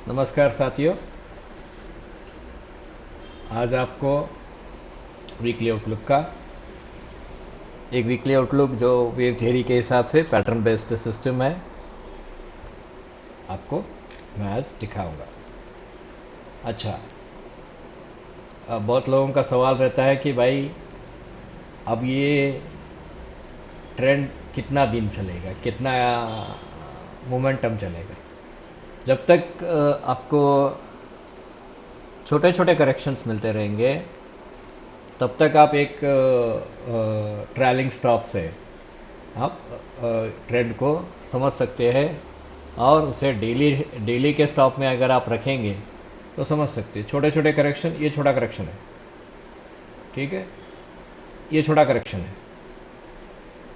नमस्कार साथियों। आज आपको वीकली आउटलुक का एक वीकली आउटलुक जो वेव थियरी के हिसाब से पैटर्न बेस्ड सिस्टम है, आपको मैं आज दिखाऊंगा। अच्छा, अब बहुत लोगों का सवाल रहता है कि भाई अब ये ट्रेंड कितना दिन चलेगा, कितना मोमेंटम चलेगा। जब तक आपको छोटे छोटे करेक्शंस मिलते रहेंगे तब तक आप एक ट्रैलिंग स्टॉप से आप ट्रेंड को समझ सकते हैं और उसे डेली डेली के स्टॉप में अगर आप रखेंगे तो समझ सकते हैं। छोटे छोटे करेक्शन, ये छोटा करेक्शन है, ठीक है, ये छोटा करेक्शन है।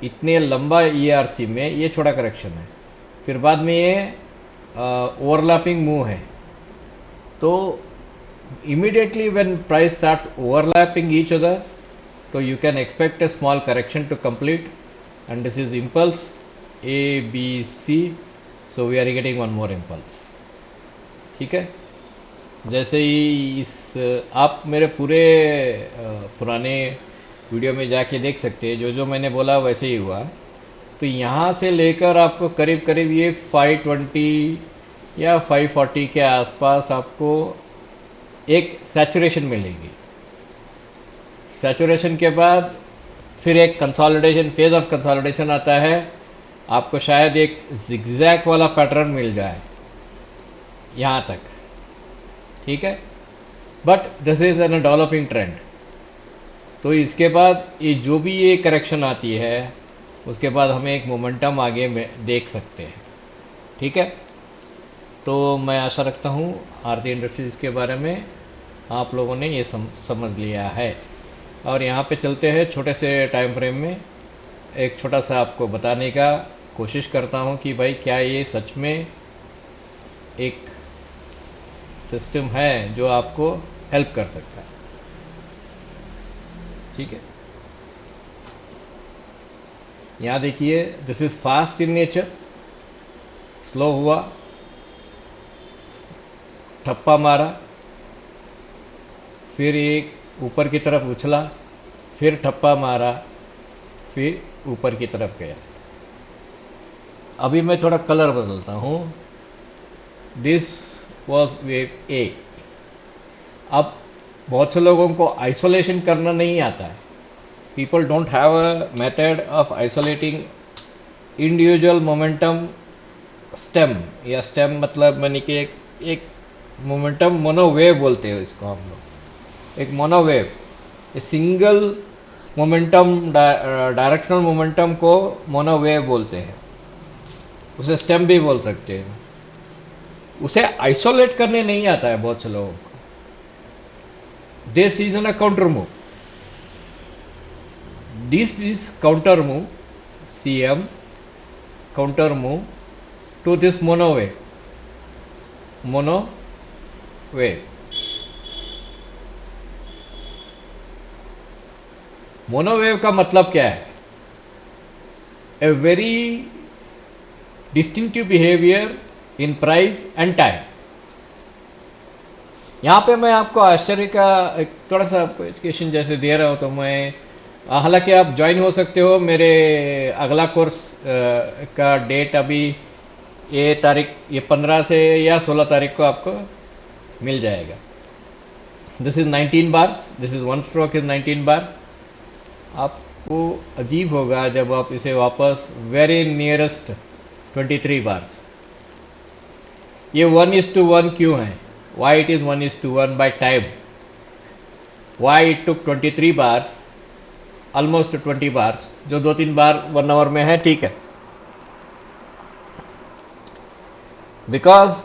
इतने लंबा ईआरसी में ये छोटा करेक्शन है। फिर बाद में ये ओवरलैपिंग मूव है। तो immediately when price starts overlapping each other, so you can expect a small correction to complete, and this is impulse a b c, so we are getting one more impulse। ठीक है, जैसे ही इस आप मेरे पूरे पुराने वीडियो में जाके देख सकते हैं, जो जो मैंने बोला वैसे ही हुआ। तो यहाँ से लेकर आपको करीब करीब ये 520 या 540 के आसपास आपको एक सैचुरेशन मिलेगी। सैचुरेशन के बाद फिर एक कंसोलिडेशन, फेज ऑफ कंसोलिडेशन आता है। आपको शायद एक जिगजैग वाला पैटर्न मिल जाए यहाँ तक, ठीक है, but this is N developing trend. तो इसके बाद ये जो भी ये करेक्शन आती है उसके बाद हमें एक मोमेंटम आगे में देख सकते हैं, ठीक है। तो मैं आशा रखता हूँ आरती इंडस्ट्रीज़ के बारे में आप लोगों ने ये समझ लिया है। और यहाँ पे चलते हैं छोटे से टाइम फ्रेम में। एक छोटा सा आपको बताने का कोशिश करता हूँ कि भाई क्या ये सच में एक सिस्टम है जो आपको हेल्प कर सकता है, ठीक है। यहाँ देखिए, this is fast in nature, slow हुआ, ठप्पा मारा, फिर एक ऊपर की तरफ उछला, फिर ठप्पा मारा, फिर ऊपर की तरफ गया। अभी मैं थोड़ा कलर बदलता हूँ। दिस वॉज वेव ए। अब बहुत से लोगों को आइसोलेशन करना नहीं आता है। People don't have a method of isolating individual momentum stem, या स्टेम मतलब मैंने कि एक मोमेंटम मोनोवेव बोलते हैं इसको हम लोग। एक monowave, a single momentum, directional momentum को मोनोवेव बोलते हैं। उसे स्टेम भी बोल सकते हैं। उसे आइसोलेट करने नहीं आता है बहुत से लोगों को। This is an a counter move, this is counter move, CM counter move to this monowave. Monowave का मतलब क्या है? A very distinctive behaviour in price and time. यहाँ पे मैं आपको आश्चर्य का एक थोड़ा सा एजुकेशन जैसे दे रहा हूँ, तो मैं, हालांकि आप ज्वाइन हो सकते हो। मेरे अगला कोर्स का डेट अभी ये तारीख, ये 15 से या 16 तारीख को आपको मिल जाएगा। This is 19 bars, this is one stroke is 19 bars. आपको अजीब होगा जब आप इसे वापस वेरी नियरेस्ट 23 बार्स। ये 1:1 क्यों है? Why it is 1:1 by time? Why it took 23 bars, almost 20 bars, जो 2-3 बार 1 आवर में है, ठीक है। Because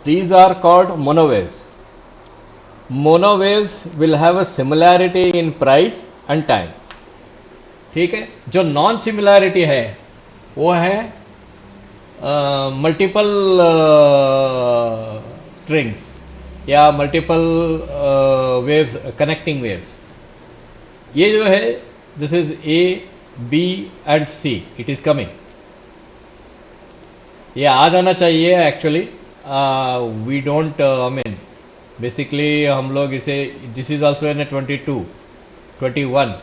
these are called monowaves. Monowaves will have a similarity in price and time, ठीक है। जो नॉन सिमिलैरिटी है वो है मल्टीपल स्ट्रिंग्स या मल्टीपल वेव्स, कनेक्टिंग वेव्स। ये जो है, this is A, B and C, it is coming. ये आ जाना चाहिए actually. We don't I mean basically हम लोग इसे this is also in 22 21.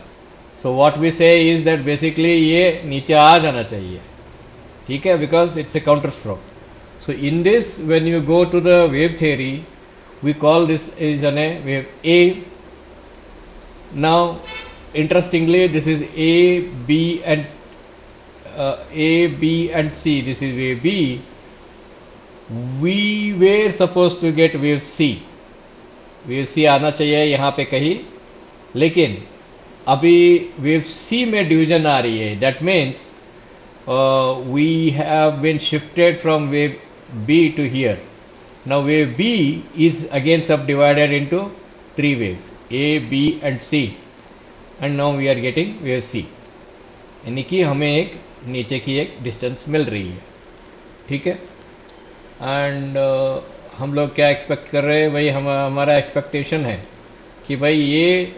So what we say is that basically ये नीचे आ जाना चाहिए, ठीक है, because it's a counter stroke. So in this when you go to the wave theory we call this is an A wave A. Now interestingly this is a b and c. This is wave b. We were supposed to get wave c. wave c आना चाहिए यहाँ पे कहीं, लेकिन अभी wave सी में division आ रही है. That means we have been shifted from wave B to here. Now wave B is again subdivided into 3 waves a b and c. And now we are getting wave C, यानी कि हमें एक नीचे की एक distance मिल रही है, ठीक है. एंड हम लोग क्या एक्सपेक्ट कर रहे हैं भाई, हमारा एक्सपेक्टेशन है कि भाई ये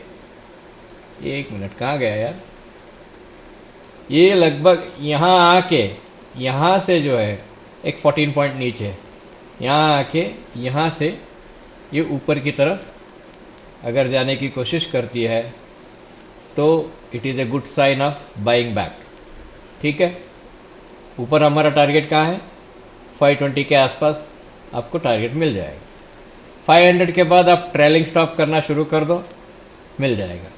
एक मिनट कहाँ गया यार, ये लगभग यहाँ आके यहाँ से जो है एक 14 पॉइंट नीचे, यहाँ आके यहाँ से ये ऊपर की तरफ अगर जाने की कोशिश करती है तो it is a good sign of buying back, ठीक है. ऊपर हमारा टारगेट कहाँ है, 520 के आसपास आपको टारगेट मिल जाएगा. 500 के बाद आप ट्रेलिंग स्टॉप करना शुरू कर दो, मिल जाएगा.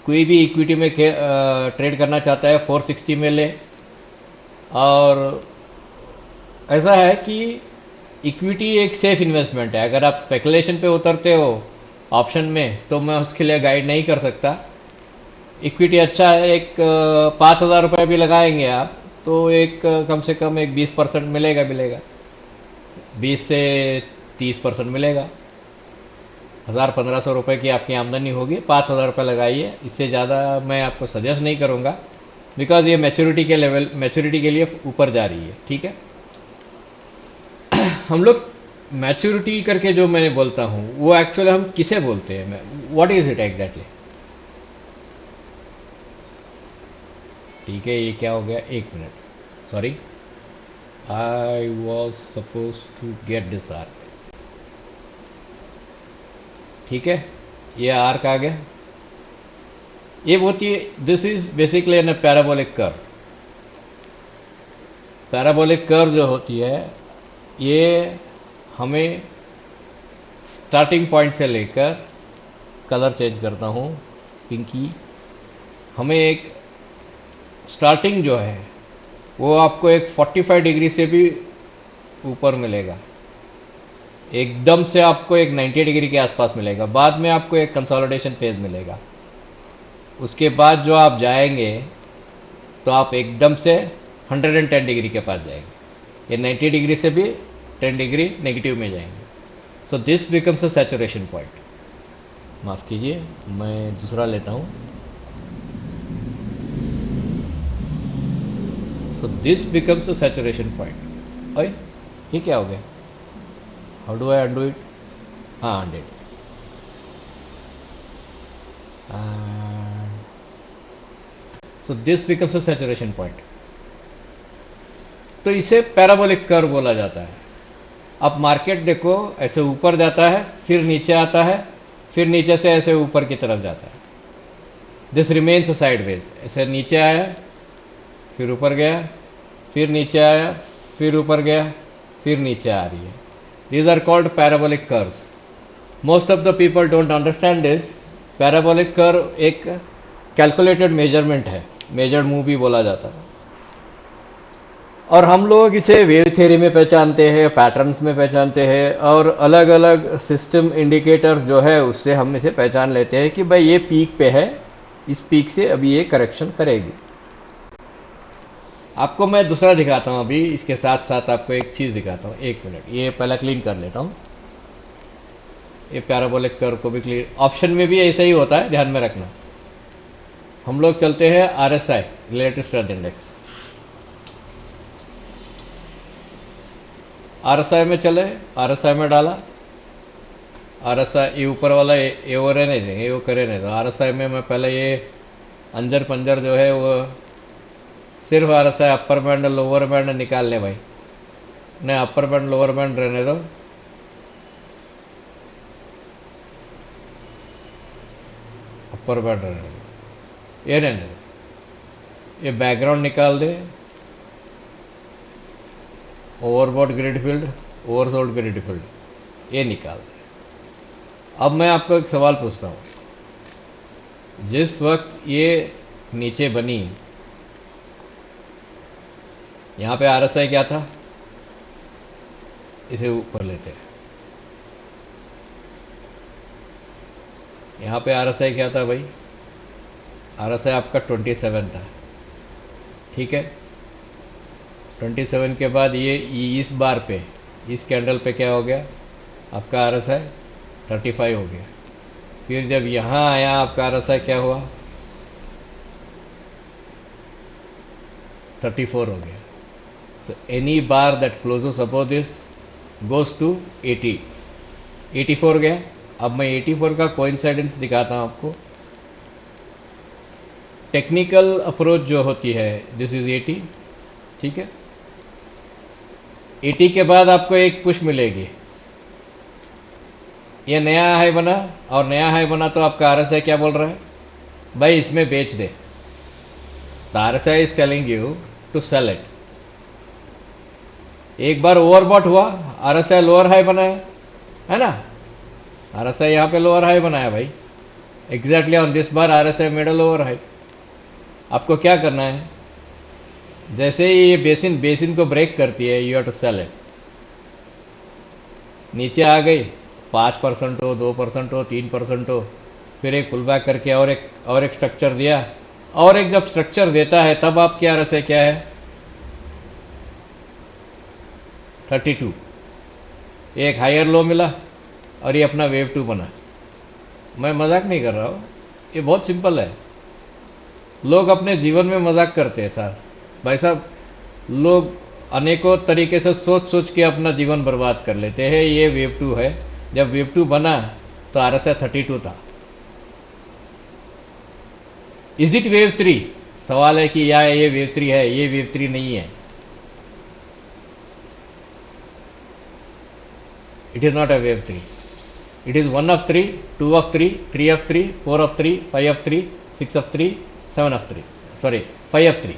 कोई भी इक्विटी में ट्रेड करना चाहता है 460 में ले. और ऐसा है कि इक्विटी एक सेफ इन्वेस्टमेंट है. अगर आप स्पेकुलेशन पे उतरते हो ऑप्शन में तो मैं उसके लिए गाइड नहीं कर सकता. इक्विटी अच्छा है, एक 5,000 रुपये भी लगाएंगे आप तो एक कम से कम एक 20% मिलेगा 20 से 30% मिलेगा. 1,000-1,500 रुपये की आपकी आमदनी होगी. 5,000 रुपये लगाइए, इससे ज़्यादा मैं आपको सजेस्ट नहीं करूँगा, बिकॉज ये मैच्योरिटी के लिए ऊपर जा रही है, ठीक है. हम लोग मैच्योरिटी करके जो मैं बोलता हूँ वो एक्चुअली हम किसे बोलते हैं, व्हाट इज़ इट एग्जैक्टली, ठीक है. ये क्या हो गया, एक minute, sorry, I was suppose to get this arc, ठीक है. ये आर्क आ गया, ये होती है, this is basically an parabolic curve. Parabolic curve जो होती है ये हमें स्टार्टिंग पॉइंट से लेकर, कलर चेंज करता हूँ पिंकी, हमें एक स्टार्टिंग जो है वो आपको एक 45 डिग्री से भी ऊपर मिलेगा, एकदम से आपको एक 90 डिग्री के आसपास मिलेगा. बाद में आपको एक कंसोलिडेशन फेज मिलेगा. उसके बाद जो आप जाएंगे तो आप एकदम से 110 डिग्री के पास जाएंगे. ये 90 डिग्री से भी 10 डिग्री नेगेटिव में जाएंगे. So this becomes a saturation point. माफ़ कीजिए, मैं दूसरा लेता हूँ. So this becomes a saturation point. ओए, ये क्या हो गया? How do I undo it? हाँ, undid. So this becomes a saturation point. तो इसे पैराबोलिक कर्व बोला जाता है. अब मार्केट देखो ऐसे ऊपर जाता है, फिर नीचे आता है, फिर नीचे से ऐसे ऊपर की तरफ जाता है. This remains sideways. ऐसे नीचे आया, फिर ऊपर गया, फिर नीचे आया, फिर ऊपर गया, फिर नीचे आ रही है. These are called parabolic curves. Most of the people don't understand this. Parabolic curve एक कैलकुलेटेड मेजरमेंट है, मेजर्ड मूव भी बोला जाता है. और हम लोग इसे वेव थ्योरी में पहचानते हैं, पैटर्न्स में पहचानते हैं, और अलग अलग सिस्टम इंडिकेटर्स जो है उससे हम इसे पहचान लेते हैं कि भाई ये पीक पे है, इस पीक से अभी ये करेक्शन करेगी. आपको मैं दूसरा दिखाता हूँ अभी, इसके साथ साथ आपको एक चीज़ दिखाता हूँ. एक मिनट, ये पहला क्लीन कर लेता हूँ. ये पैराबोलिक कर्व को भी क्लीन, ऑप्शन में भी ऐसा ही होता है, ध्यान में रखना. हम लोग चलते हैं RSI, relative strength index. RSI में चले, RSI में डाला, RSI ये ऊपर वाला ये वो रहने देंगे, ये वो करे नहीं. तो RSI में मैं पहले ये अंजर पंजर जो है वो सिर्फ RSI upper band lower band निकाल ले भाई. नहीं, अपर बैंड लोअर बैंड रहने दो। अपर बैंड रहने दो, ये रहने दो। ये बैकग्राउंड निकाल दे। Overboard grid field, oversold grid field, ये निकाल दे। अब मैं आपको एक सवाल पूछता हूँ। जिस वक्त ये नीचे बनी, यहाँ पे आरएसआई क्या था? इसे ऊपर लेते हैं। यहाँ पे आरएसआई क्या था भाई? आरएसआई आपका 27 था, ठीक है। 27 के बाद ये इस बार पे, इस कैंडल पे क्या हो गया? आपका आरएसआई 35 हो गया। फिर जब यहाँ आया आपका आरएसआई क्या हुआ? 34 हो गया। So any bar that closes above this goes to 80, 84 गया। अब मैं 84 का कोइंसाइडेंस दिखाता हूँ आपको। टेक्निकल अप्रोच जो होती है, दिस इज 80, ठीक है। 80 के बाद आपको एक पुश मिलेगी, ये नया हाई बना, और नया हाई बना तो आपका आरएसआई क्या बोल रहा है? भाई इसमें बेच दे। The RSI is telling you to sell it. एक बार ओवरबॉट हुआ, आरएसआई लोअर हाई बनाया, है ना। आरएसआई यहाँ पे लोअर हाई बनाया भाई, exactly on this bar RSI made a lower high. आपको क्या करना है? जैसे ही ये बेसिन को ब्रेक करती है, you have to sell it. नीचे आ गई, 5% हो, 2% हो, 3% हो, फिर एक पुल बैक करके और एक स्ट्रक्चर दिया, और एक जब स्ट्रक्चर देता है तब आपकी आरएसआई क्या है? 32। एक हायर लो मिला और ये अपना वेव 2 बना। मैं मजाक नहीं कर रहा हूँ, ये बहुत सिंपल है। लोग अपने जीवन में मजाक करते हैं सर, भाई साहब। लोग अनेकों तरीके से सोच के अपना जीवन बर्बाद कर लेते हैं। ये वेव 2 है, जब वेव 2 बना तो आरएसआई 32 था। Is it wave 3? सवाल है कि या ये वेव 3 है, ये वेव 3 नहीं है। It is not a wave 3, it is 1 of 3, 2 of 3, 3 of 3, 4 of 3, 5 of 3, 6 of 3, 7 of 3, sorry 5 of 3।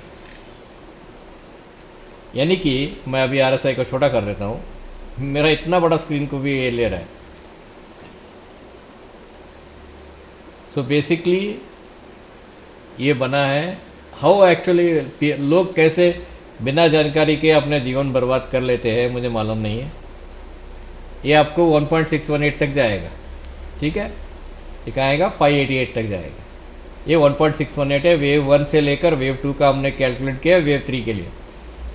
यानी कि मैं अभी आरएसआई को छोटा कर देता हूं, मेरा इतना बड़ा स्क्रीन को भी ये ले रहा है। सो बेसिकली ये बना है। हाउ एक्चुअली लोग कैसे बिना जानकारी के अपने जीवन बर्बाद कर लेते हैं, मुझे मालूम नहीं है। ये आपको 1.618 तक जाएगा, ठीक है। ये आएगा 588 तक जाएगा। ये 1.618 है। वेव 1 से लेकर वेव 2 का हमने कैलकुलेट किया वेव 3 के लिए।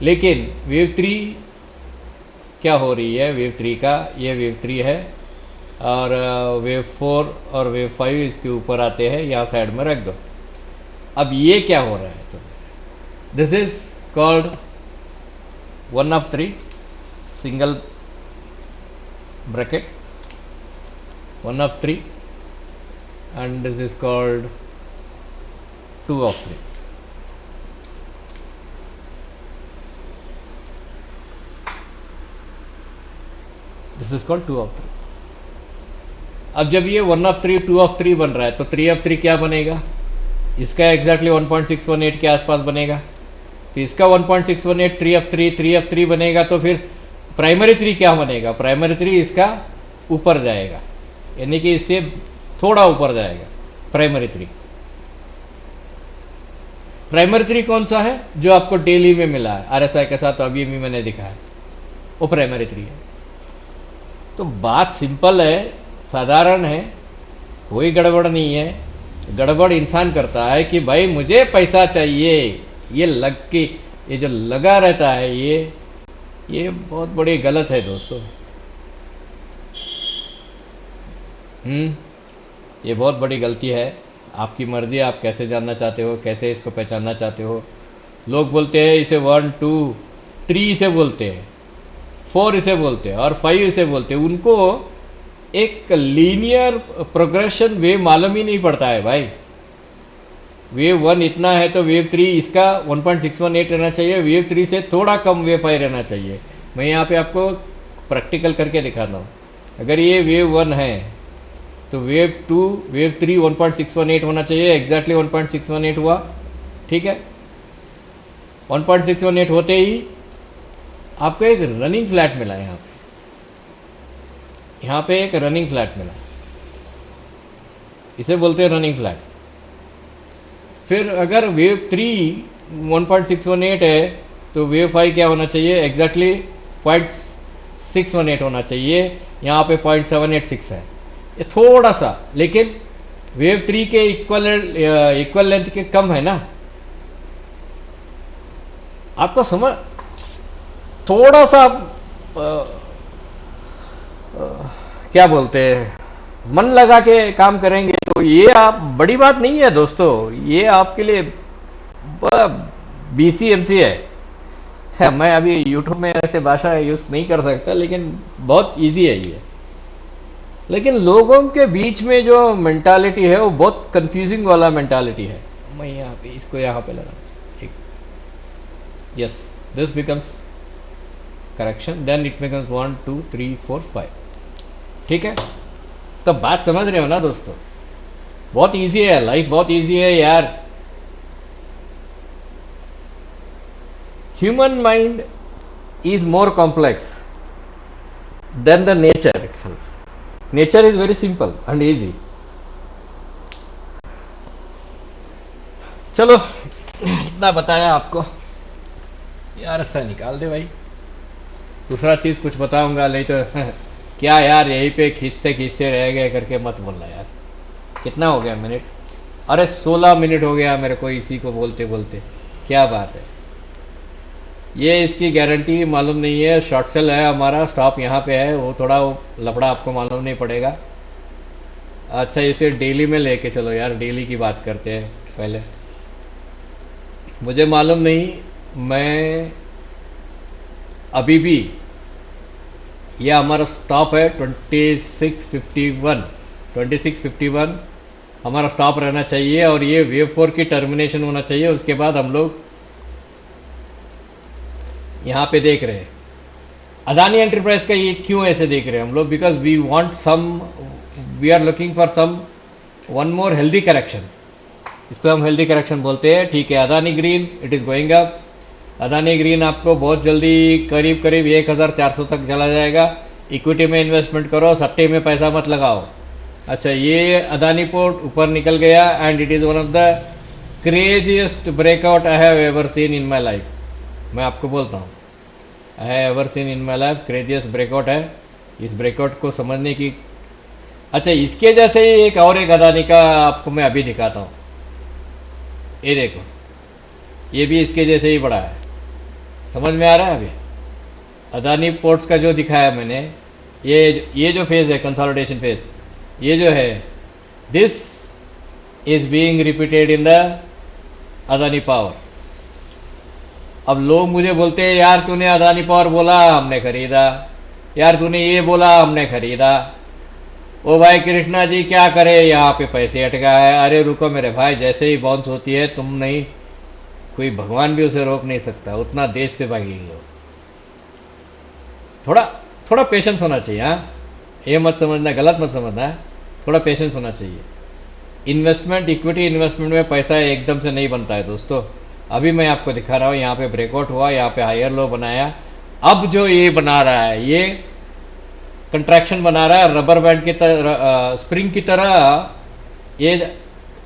लेकिन वेव 3 क्या हो रही है? वेव 3 का, ये वेव 3 है, और वेव 4 और वेव 5 इसके ऊपर आते हैं, यहाँ साइड में रख दो। अब ये क्या हो रहा है? तो this is called 1 of 3 single bracket, 1 of 3, and this is called 2 of 3. This is called 2 of 3. अब जब ये 1 of 3, 2 of 3 बन रहा है, तो 3 of 3 क्या बनेगा? इसका एग्जैक्टली 1.618 के आसपास बनेगा। तो इसका 1.618 3 of 3, 3 of 3 बनेगा। तो फिर प्राइमरी 3 क्या बनेगा? प्राइमरी 3 इसका ऊपर जाएगा, यानी कि इससे थोड़ा ऊपर जाएगा प्राइमरी 3। प्राइमरी 3 कौन सा है? जो आपको डेली में मिला है आरएसआई के साथ, तो अभी भी मैंने दिखाया, वो प्राइमरी 3 है। तो बात सिंपल है, साधारण है, कोई गड़बड़ नहीं है। गड़बड़ इंसान करता है कि भाई मुझे पैसा चाहिए, ये लग के, ये जो लगा रहता है, ये बहुत बड़ी गलत है दोस्तों। ये बहुत बड़ी गलती है। आपकी मर्जी, आप कैसे जानना चाहते हो, कैसे इसको पहचानना चाहते हो। लोग बोलते हैं इसे 1, 2, 3 इसे बोलते हैं, 4 इसे बोलते हैं, और 5 इसे बोलते हैं। उनको एक लीनियर प्रोग्रेशन वेव मालूम ही नहीं पड़ता है भाई। वेव 1 इतना है तो वेव 3 इसका 1.618 रहना चाहिए, वेव 3 से थोड़ा कम वेव 5 रहना चाहिए। मैं यहाँ पे आपको प्रैक्टिकल करके दिखाता हूँ। अगर ये वेव 1 है तो वेव 2 वेव 3 1.618 होना चाहिए, एग्जैक्टली 1.618 हुआ। ठीक है, 1.618 होते ही आपको एक रनिंग फ्लैट मिला। यहाँ पे एक रनिंग फ्लैट मिला, इसे बोलते हैं रनिंग फ्लैट। फिर अगर वेव 3 1.618 है तो वेव 5 क्या होना चाहिए, एग्जैक्टली 0.618 होना चाहिए। यहाँ पे 0.786 है, ये थोड़ा सा, लेकिन वेव 3 के इक्वल लेंथ के कम है ना। आपको समझ, थोड़ा सा क्या बोलते हैं, मन लगा के काम करेंगे तो ये आप बड़ी बात नहीं है दोस्तों, ये आपके लिए BCMC है। मैं अभी यूट्यूब में ऐसे भाषा यूज नहीं कर सकता, लेकिन बहुत इजी है ये। लेकिन लोगों के बीच में जो मेंटालिटी है वो बहुत कंफ्यूजिंग वाला मेंटालिटी है। मैं यहाँ पे इसको यहाँ पे लगा, ठीक, yes, this becomes correction, then it becomes 1 2 3 4 5। ठीक है, तो बात समझ रहे हो ना दोस्तों, बहुत इजी है, लाइफ बहुत इजी है यार। Human mind is more complex than the nature itself. Nature is very simple and easy. चलो इतना बताया आपको यार, ऐसा निकाल दे भाई, दूसरा चीज कुछ बताऊंगा नहीं तो क्या यार, यहीं पे खींचते खींचते रह गए करके मत बोलना यार। कितना हो गया मिनट? अरे 16 मिनट हो गया मेरे को इसी को बोलते बोलते, क्या बात है। ये इसकी गारंटी मालूम नहीं है, शॉर्ट सेल है हमारा, स्टॉप यहाँ पे है, वो थोड़ा लफड़ा आपको मालूम नहीं पड़ेगा। अच्छा, इसे डेली में लेके चलो यार, डेली की बात करते हैं पहले। मुझे मालूम नहीं, मैं अभी भी, यह हमारा स्टॉप है 2651 हमारा स्टॉप रहना चाहिए, और ये वेव 4 की टर्मिनेशन होना चाहिए। उसके बाद हम लोग यहाँ पे देख रहे हैं अदानी एंटरप्राइज का। ये क्यों ऐसे देख रहे हैं हम लोग? Because we want some, we are looking for some one more healthy correction, इसको हम हेल्दी करेक्शन बोलते हैं। ठीक है, Adani green it is going up. Adani green आपको बहुत जल्दी करीब करीब 1400 तक चला जाएगा। इक्विटी में इन्वेस्टमेंट करो, सट्टे में पैसा मत लगाओ। अच्छा, ये अदानी पोर्ट ऊपर निकल गया and it is one of the craziest breakout I have ever seen in my life. मैं आपको बोलता हूँ, I have ever seen in my life, craziest breakout है। इस ब्रेकआउट को समझने की, अच्छा इसके जैसे ही एक और एक अदानी का आपको मैं अभी दिखाता हूँ। ये देखो, ये भी इसके जैसे ही बड़ा है, समझ में आ रहा है? अभी अदानी पोर्ट्स का जो दिखाया मैंने, ये जो फेज है कंसोलिडेशन फेज, ये जो है, this is being repeated in the Adani power. अब लोग मुझे बोलते हैं यार तूने अदानी पावर बोला हमने खरीदा, यार तूने ये बोला हमने खरीदा, ओ भाई कृष्णा जी क्या करे, यहाँ पे पैसे अटका है। अरे रुको मेरे भाई, जैसे ही बाउंस होती है, तुम नहीं, कोई भगवान भी उसे रोक नहीं सकता, उतना देश से भागेंगे लोग। थोड़ा पेशेंस होना चाहिए। हाँ, ये मत समझना, गलत मत समझना, थोड़ा पेशेंस होना चाहिए। इन्वेस्टमेंट, इक्विटी इन्वेस्टमेंट में पैसा एकदम से नहीं बनता है दोस्तों। अभी मैं आपको दिखा रहा हूँ, यहाँ पे ब्रेकआउट हुआ, यहाँ पे हायर लो बनाया। अब जो ये बना रहा है, ये कंट्रैक्शन बना रहा है, रबर बैंड की तरह, स्प्रिंग की तरह ये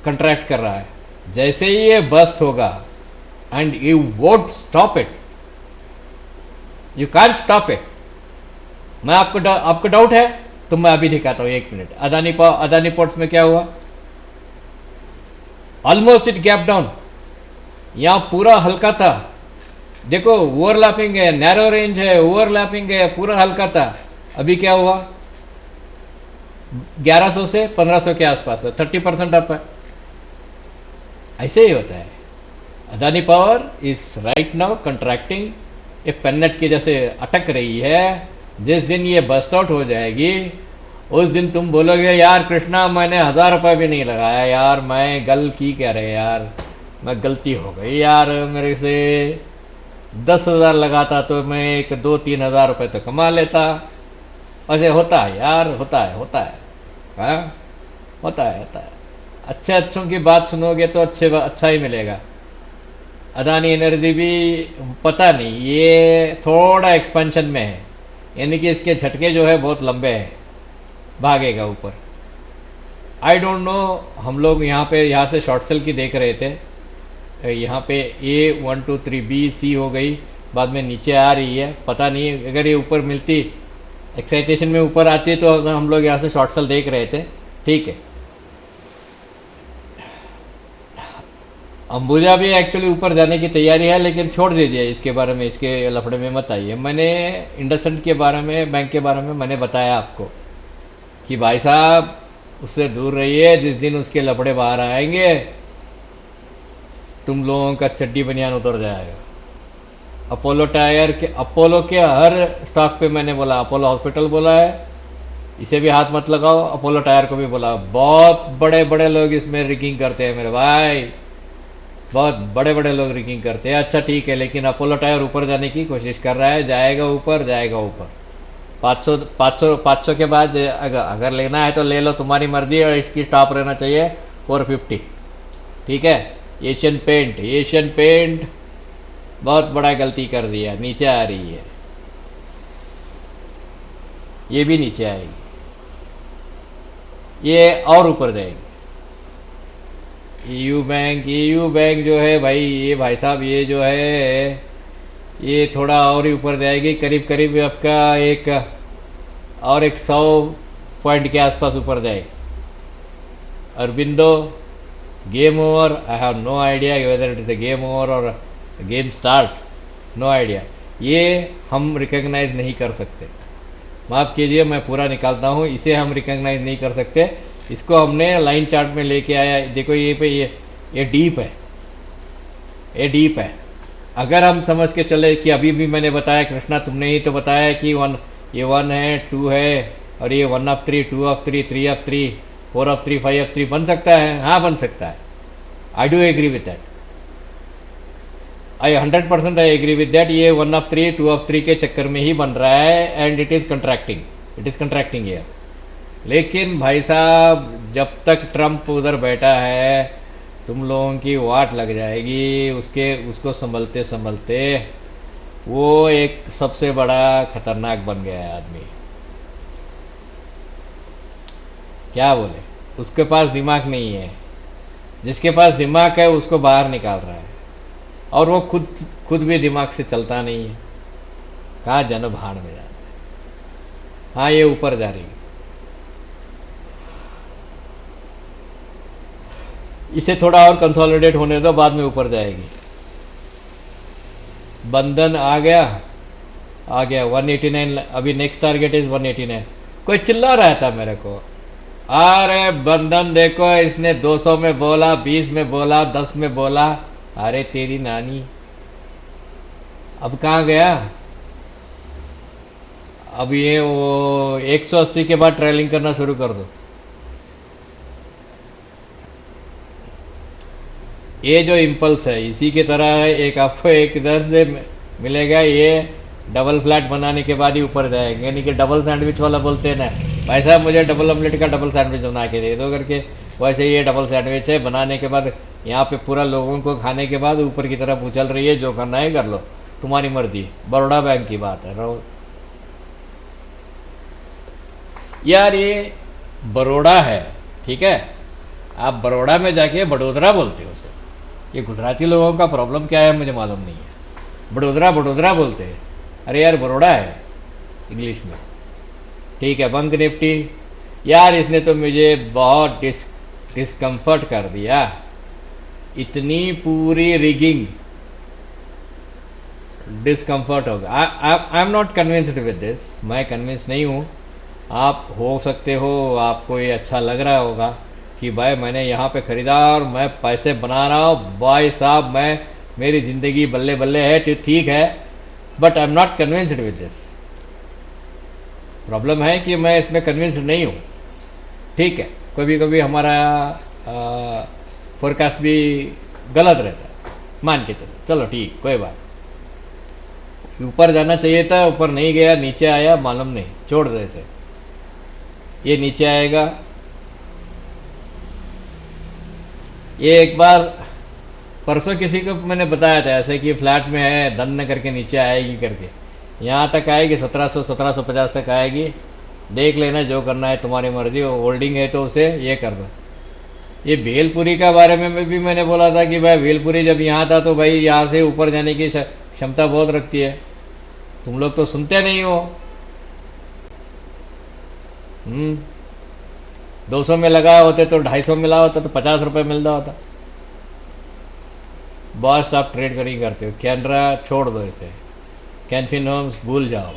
कंट्रैक्ट कर रहा है। जैसे ही ये बस्ट होगा, and you won't stop it, you can't stop it. मैं आपको डाउट है तो मैं अभी दिखाता हूं, 1 मिनट। अदानी पोर्ट्स में क्या हुआ, ऑलमोस्ट इट गैप डाउन, यहां पूरा हल्का था, देखो ओवरलैपिंग है, नैरो रेंज है, ओवरलैपिंग है, पूरा हल्का था। अभी क्या हुआ, 1100 से 1500 के आसपास है, 30% अप है। ऐसे ही होता है। Adani power is right now contracting, ये पेन्नेट के जैसे अटक रही है। जिस दिन ये बस्ट आउट हो जाएगी, उस दिन तुम बोलोगे यार कृष्णा मैंने 1000 रुपये भी नहीं लगाया यार, मैं गल की कह रहे यार, मैं गलती हो गई यार मेरे से, 10,000 लगाता तो मैं एक 2-3 हज़ार रुपये तो कमा लेता। ऐसे होता है यार, होता है, होता है। हाँ, होता है, होता है। अच्छे अच्छों की बात सुनोगे तो अच्छा ही मिलेगा। अदानी एनर्जी भी पता नहीं, ये थोड़ा एक्सपेंशन में है, यानी कि इसके झटके जो है बहुत लंबे हैं, भागेगा ऊपर। I don't know. हम लोग यहाँ से शॉर्ट सेल की देख रहे थे। यहाँ पे A 1 2 3 B C हो गई, बाद में नीचे आ रही है। पता नहीं, अगर ये ऊपर मिलती, एक्साइटेशन में ऊपर आती, तो हम लोग यहाँ से शॉर्ट सेल देख रहे थे। ठीक है। अंबुजा भी एक्चुअली ऊपर जाने की तैयारी है, लेकिन छोड़ दीजिए इसके बारे में, इसके लफड़े में मत आइए। मैंने इंडसइंड के बारे में, बैंक के बारे में मैंने बताया आपको कि भाई साहब उससे दूर रहिए। जिस दिन उसके लफड़े बाहर आएंगे, तुम लोगों का चड्डी बनियान उतर जाएगा। अपोलो टायर के, अपोलो के हर स्टॉक पे मैंने बोला, अपोलो हॉस्पिटल बोला है, इसे भी हाथ मत लगाओ। अपोलो टायर को भी बोला। बहुत बड़े बड़े लोग इसमें रिगिंग करते हैं मेरे भाई, बहुत बड़े बड़े लोग रिगिंग करते हैं। अच्छा ठीक है, लेकिन अपोलो टायर ऊपर जाने की कोशिश कर रहा है, जाएगा ऊपर, जाएगा ऊपर। 500 के बाद अगर लेना है तो ले लो, तुम्हारी मर्जी। और इसकी स्टॉप रहना चाहिए 450। ठीक है। एशियन पेंट बहुत बड़ा गलती कर दिया, नीचे आ रही है। ये भी नीचे आएगी, ये और ऊपर जाएगी। ईयू बैंक जो है भाई, ये भाई साहब, ये जो है ये थोड़ा और ही ऊपर जाएगी, करीब करीब आपका एक 100 पॉइंट के आसपास ऊपर जाए। Aurobindo, game over. I have no idea whether it is a game over और गेम स्टार्ट, नो आइडिया। ये हम रिकॉग्नाइज नहीं कर सकते, माफ़ कीजिए, मैं पूरा निकालता हूँ। इसे हम रिकॉग्नाइज नहीं कर सकते। इसको हमने लाइन चार्ट में लेके आया। देखो ये पे ये डीप है, ये डीप है। अगर हम समझ के चले कि अभी भी मैंने बताया, कृष्णा तुमने ही तो बताया कि ये 1 है, 2 है, और ये 1 of 3, 2 of 3, 3 of 3, 4 of 3, 5 of 3 बन सकता है। हाँ, बन सकता है। I do agree with that. I 100% I agree with that. ये 1 ऑफ 3, 2 ऑफ 3 के चक्कर में ही बन रहा है, and it is contracting, it is contracting here. लेकिन भाई साहब, जब तक ट्रम्प उधर बैठा है, तुम लोगों की वाट लग जाएगी उसको संभलते संभलते। वो एक सबसे बड़ा खतरनाक बन गया है आदमी। क्या बोले, उसके पास दिमाग नहीं है। जिसके पास दिमाग है उसको बाहर निकाल रहा है, और वो खुद भी दिमाग से चलता नहीं है। कहाँ जन भाड़ में जाना है। हाँ, ये ऊपर जा रही है। इसे थोड़ा और कंसोलिडेट होने दो, बाद में ऊपर जाएगी। बंधन आ गया 189। अभी नेक्स्ट टारगेट इज 189। कोई चिल्ला रहा था मेरे को, अरे बंधन देखो, इसने 200 में बोला, 20 में बोला, 10 में बोला। अरे तेरी नानी, अब कहाँ गया? अब ये वो 180 के बाद ट्रेलिंग करना शुरू कर दो। ये जो इम्पल्स है, इसी की तरह है। एक आपको एक इधर से मिलेगा, ये डबल फ्लैट बनाने के बाद ही ऊपर जाएंगे। यानी कि डबल सैंडविच वाला बोलते हैं ना, भाई साहब मुझे डबल ऑमलेट का डबल सैंडविच बना के दे दो करके, वैसे ये डबल सैंडविच है। बनाने के बाद यहाँ पे पूरा लोगों को खाने के बाद ऊपर की तरफ उछल रही है। जो करना है कर लो, तुम्हारी मर्जी। बड़ौदा बैंक की बात है यार, ये बड़ौदा है, ठीक है। आप बड़ौदा में जाके बड़ोदरा बोलते हो उसे। ये गुजराती लोगों का प्रॉब्लम क्या है मुझे मालूम नहीं है। बड़ोदरा बोलते हैं। अरे यार, बड़ौदा है इंग्लिश में, ठीक है। बैंक निफ्टी, यार इसने तो मुझे बहुत डिस्कम्फर्ट कर दिया। इतनी पूरी रिगिंग, डिस्कम्फर्ट होगा। I am not convinced with this. मैं कन्विंस नहीं हूँ। आप हो सकते हो, आपको ये अच्छा लग रहा होगा कि भाई मैंने यहाँ पे खरीदा और मैं पैसे बना रहा हूँ। भाई साहब, मेरी ज़िंदगी बल्ले बल्ले है, तो ठीक है, but I am not convinced with this. Problem है कि मैं इसमें कन्विंस्ड नहीं हूँ, ठीक है। कभी कभी हमारा फोरकास्ट भी गलत रहता है, मान के चलो, ठीक, कोई बात। ऊपर जाना चाहिए था, ऊपर नहीं गया, नीचे आया, मालूम नहीं, छोड़ दो इसे। ये नीचे आएगा। ये एक बार परसों किसी को मैंने बताया था ऐसे कि फ्लैट में है, धन करके नीचे आएगी करके। यहाँ तक आएगी 1750 तक आएगी। देख लेना, जो करना है तुम्हारी मर्जी, होल्डिंग है तो उसे ये कर दो। ये भेलपुरी का बारे में भी मैंने बोला था कि भाई भेलपुरी जब यहाँ था तो भाई यहाँ से ऊपर जाने की क्षमता बहुत रखती है। तुम लोग तो सुनते नहीं हो। 200 में लगाए होते तो 250 मिला होता तो 50 रुपए मिलता होता। बॉस आप ट्रेड कर ही करते हो। कैनरा छोड़ दो इसे। कैनफिन होम्स भूल जाओ।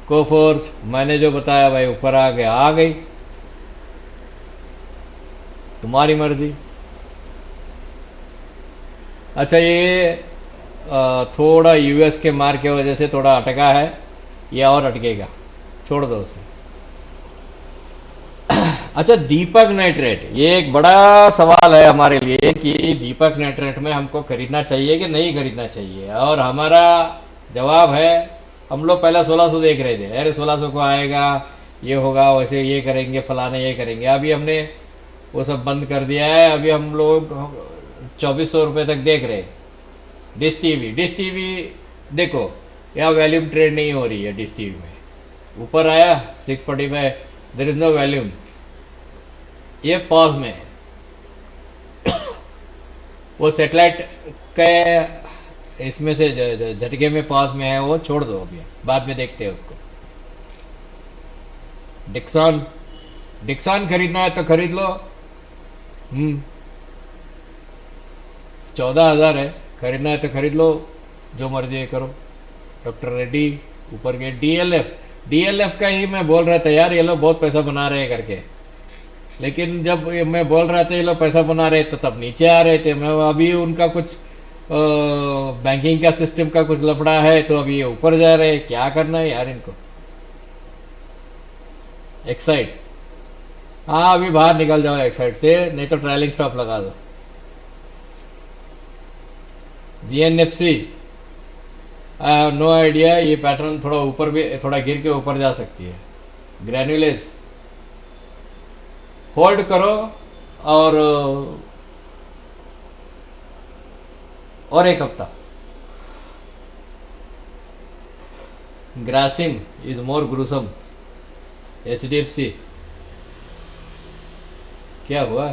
कोफोर्स मैंने जो बताया भाई, ऊपर आ गया, आ गई, तुम्हारी मर्जी। अच्छा, ये थोड़ा यूएस के मार के वजह से थोड़ा अटका है, ये और अटकेगा, छोड़ दो उसे। अच्छा, दीपक नाइट्रेट, ये एक बड़ा सवाल है हमारे लिए कि दीपक नाइट्रेट में हमको खरीदना चाहिए कि नहीं खरीदना चाहिए। और हमारा जवाब है, हम लोग पहले 1600 देख रहे थे, अरे 1600 को आएगा, ये होगा, वैसे ये करेंगे, फलाने ये करेंगे। अभी हमने वो सब बंद कर दिया है। अभी हम लोग 2400 रुपये तक देख रहे। डिश टीवी देखो, यहाँ वैल्यूम ट्रेड नहीं हो रही है। डिश टीवी में ऊपर आया 645, देर इज नो वैल्यूम, ये पॉज में है। वो सेटेलाइट के इसमें से झटके में पॉज में है, वो छोड़ दो, अभी बाद में देखते हैं उसको। डिक्सन, डिक्सन खरीदना है तो खरीद लो। 14,000 है, खरीदना है तो खरीद लो, जो मर्जी करो। डॉक्टर रेड्डी ऊपर गए। डीएलएफ, डीएलएफ का ही मैं बोल रहा था यार, ये लोग बहुत पैसा बना रहे हैं करके। लेकिन जब मैं बोल रहा था ये लोग पैसा बना रहे तो तब नीचे आ रहे थे। मैं अभी उनका कुछ बैंकिंग का सिस्टम का कुछ लफड़ा है तो अभी ये ऊपर जा रहे हैं। क्या करना है यार इनको। एक्साइड, हाँ अभी बाहर निकल जाओ एक्साइड से, नहीं तो ट्रायलिंग स्टॉप लगा दो। GNFC, I have no idea, ये पैटर्न थोड़ा ऊपर भी, थोड़ा गिर के ऊपर जा सकती है। ग्रैन्युलेस होल्ड करो। और एक हफ्ता। Grasim is more gruesome. HDFC, क्या हुआ?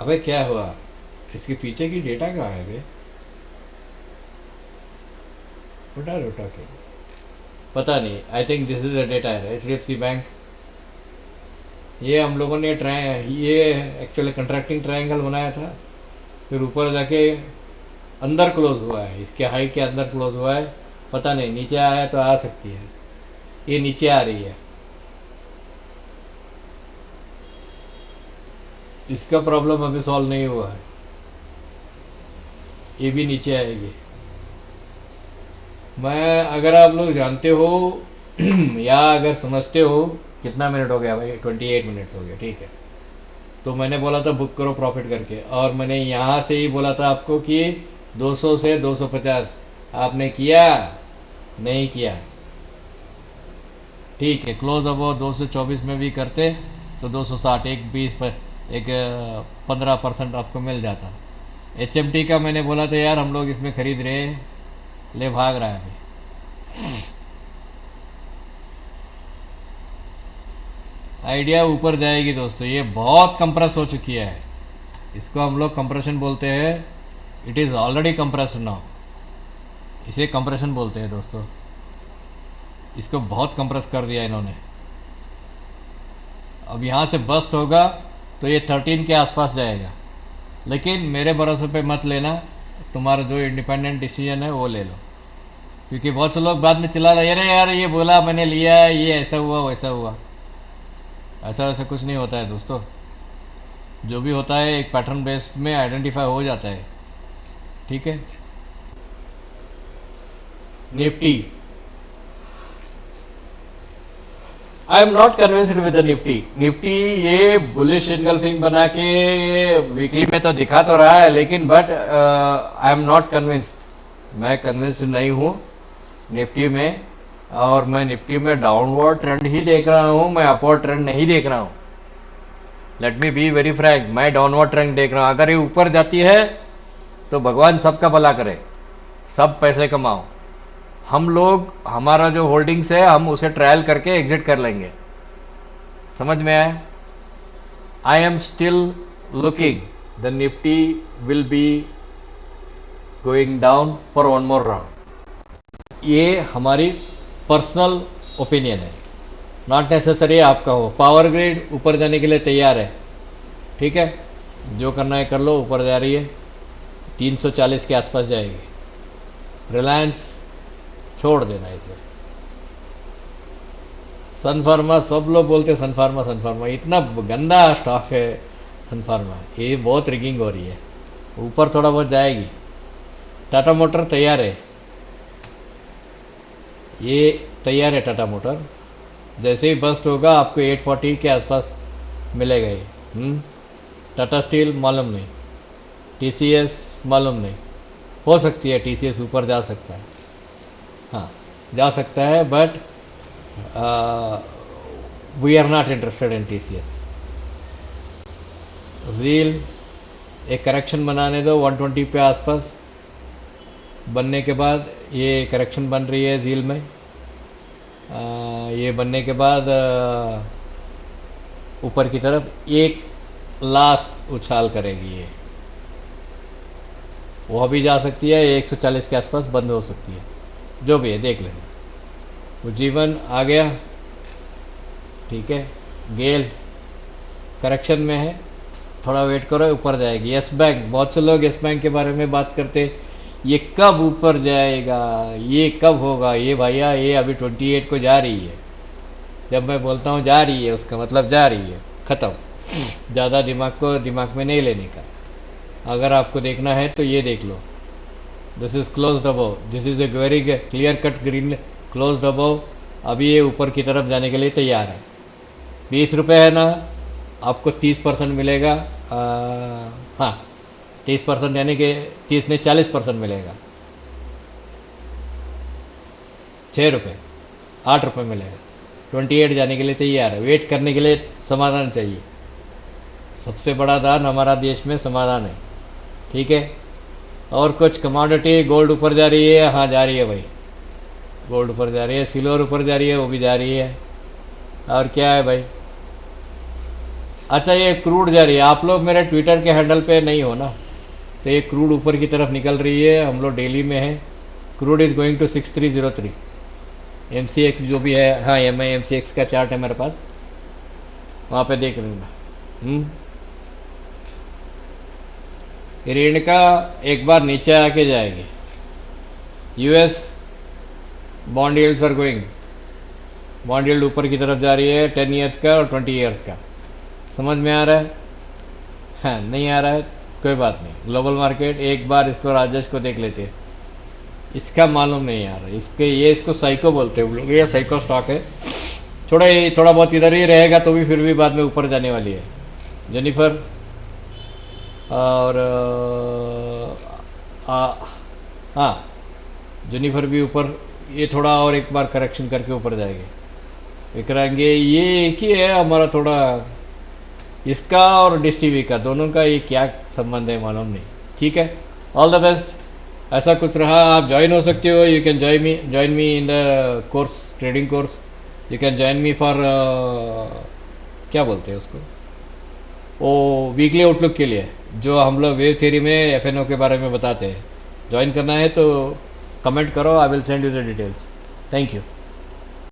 अबे क्या हुआ? इसके पीछे की डेटा कहाँ है बे? उठा उठा के, पता नहीं। I think this is the data है। एचडीएफसी बैंक, ये हम लोगों ने ये एक्चुअली कंट्रैक्टिंग ट्रायंगल बनाया था, फिर ऊपर जाके अंदर क्लोज हुआ है, इसके हाई के अंदर क्लोज हुआ है। पता नहीं, नीचे आया तो आ सकती है। ये नीचे आ रही है, इसका प्रॉब्लम अभी सॉल्व नहीं हुआ है। ये भी नीचे आएगी। मैं, अगर आप लोग जानते हो या अगर समझते हो, कितना मिनट हो गया भाई? 28 मिनट्स हो गया, ठीक है। तो मैंने बोला था बुक करो प्रॉफिट करके, और मैंने यहाँ से ही बोला था आपको कि 200 से 250। आपने किया? नहीं किया। ठीक है, क्लोज अब 224 में भी करते तो 260, एक 20 पर एक 15% आपको मिल जाता। एचएमटी का मैंने बोला था यार हम लोग इसमें खरीद रहे, ले भाग रहा है। आइडिया ऊपर जाएगी दोस्तों, ये बहुत कंप्रेस हो चुकी है। इसको हम लोग कंप्रेशन बोलते हैं। It is already compressed now, इसे कंप्रेशन बोलते हैं दोस्तों। इसको बहुत कंप्रेस कर दिया इन्होंने। अब यहाँ से बस्ट होगा तो ये 13 के आसपास जाएगा। लेकिन मेरे भरोसे पे मत लेना, तुम्हारा जो इंडिपेंडेंट डिसीजन है वो ले लो। क्योंकि बहुत से लोग बाद में चिल्ला रहे, अरे यार ये बोला मैंने लिया, ये ऐसा हुआ वैसा हुआ। ऐसा वैसा कुछ नहीं होता है दोस्तों। जो भी होता है एक पैटर्न बेस्ड में आइडेंटिफाई हो जाता है, ठीक है। Nifty I am not convinced with the Nifty. Nifty ये बुलिश इनगल्फिंग बना के वीकली में तो दिखा तो रहा है, लेकिन but I am not convinced, मैं कन्विंस्ड नहीं हूँ निफ्टी में। और मैं निफ्टी में डाउनवर्ड ट्रेंड ही देख रहा हूँ, मैं अपवर्ड ट्रेंड नहीं देख रहा हूँ। Let me be very Frank, मैं डाउनवर्ड ट्रेंड देख रहा हूँ। अगर ये ऊपर जाती है तो भगवान सबका भला करे, सब पैसे कमाओ। हम लोग, हमारा जो होल्डिंग्स है हम उसे ट्रायल करके एग्जिट कर लेंगे। समझ में आया? I am still looking the Nifty will be going down for one more round. ये हमारी पर्सनल ओपिनियन है, नॉट नेसेसरी आपका हो। पावर ग्रिड ऊपर जाने के लिए तैयार है, ठीक है, जो करना है कर लो। ऊपर जा रही है, 340 के आसपास जाएगी। रिलायंस छोड़ देना इसे। सन फार्मा, सब लोग बोलते सन फार्मा सन फार्मा, इतना गंदा स्टॉक है सन फार्मा, ये बहुत रिगिंग हो रही है। ऊपर थोड़ा बहुत जाएगी। टाटा मोटर तैयार है, ये तैयार है टाटा मोटर। जैसे ही बस्ट होगा आपको 840 के आसपास मिलेगा ये। टाटा स्टील मालूम नहीं, टीसीएस मालूम नहीं, हो सकती है टीसीएस ऊपर जा सकता है, हाँ जा सकता है, but we are not interested in TCS. Zeel एक करेक्शन बनाने दो 120 पे आसपास, बनने के बाद ये करेक्शन बन रही है जील में। ये बनने के बाद ऊपर की तरफ एक लास्ट उछाल करेगी ये, वो भी जा सकती है, 140 के आसपास बंद हो सकती है, जो भी है देख लेना। वो जीवन आ गया, ठीक है। गेल करेक्शन में है, थोड़ा वेट करो, ऊपर जाएगी। यस बैंक, बहुत से लोग यस बैंक के बारे में बात करते, ये कब ऊपर जाएगा, ये कब होगा। ये भैया ये अभी 28 को जा रही है। जब मैं बोलता हूँ जा रही है, उसका मतलब जा रही है, ख़त्म। ज़्यादा दिमाग में नहीं लेने का। अगर आपको देखना है तो ये देख लो, this is closed above, this is a very clear cut green closed above. अभी ये ऊपर की तरफ जाने के लिए तैयार है। 20 रुपये है ना, आपको 30% मिलेगा। हाँ 30% यानी कि 30 नहीं 40% मिलेगा। 6 रुपये, 8 रुपये मिलेगा। 28 जाने के लिए तैयार है। वेट करने के लिए समाधान चाहिए। सबसे बड़ा दान हमारा देश में समाधान है, ठीक है। और कुछ कमोडिटी, गोल्ड ऊपर जा रही है, हाँ जा रही है भाई, गोल्ड ऊपर जा रही है। सिल्वर ऊपर जा रही है, वो भी जा रही है। और क्या है भाई, अच्छा ये क्रूड जा रही है। आप लोग मेरे ट्विटर के हैंडल पे नहीं हो ना, तो ये क्रूड ऊपर की तरफ निकल रही है। हम लोग डेली में है। Crude is going to 6303। MCX जो भी है, हाँ MCX का चार्ट है मेरे पास, वहाँ पे देख लेना। ऋण का एक बार नीचे आके जाएगी। US bond yields are going, bond yield ऊपर की तरफ जा रही है, 10 ईयर्स का और 20 ईयर्स का। समझ में आ रहा है? हाँ नहीं आ रहा है कोई बात नहीं। ग्लोबल मार्केट, एक बार इसको राजेश को देख लेते हैं, इसका मालूम नहीं आ रहा है। इसको साइको बोलते हैं लोग, ये साइको स्टॉक है। थोड़ा बहुत इधर ही रहेगा तो भी फिर भी बाद में ऊपर जाने वाली है। जेनिफर और हाँ जेनिफर भी ऊपर, ये थोड़ा और एक बार करेक्शन करके ऊपर जाएंगे, करेंगे। ये एक ही है हमारा, थोड़ा इसका और डिश टीवी का, दोनों का ये क्या संबंध है मालूम नहीं, ठीक है। All the best. ऐसा कुछ रहा, आप ज्वाइन हो सकते हो। You can join me in the course, trading course. You can join me for क्या बोलते हैं उसको, वो वीकली आउटलुक के लिए, जो हम लोग वेव थ्योरी में FNO के बारे में बताते हैं। ज्वाइन करना है तो कमेंट करो, I will send you the details. Thank you.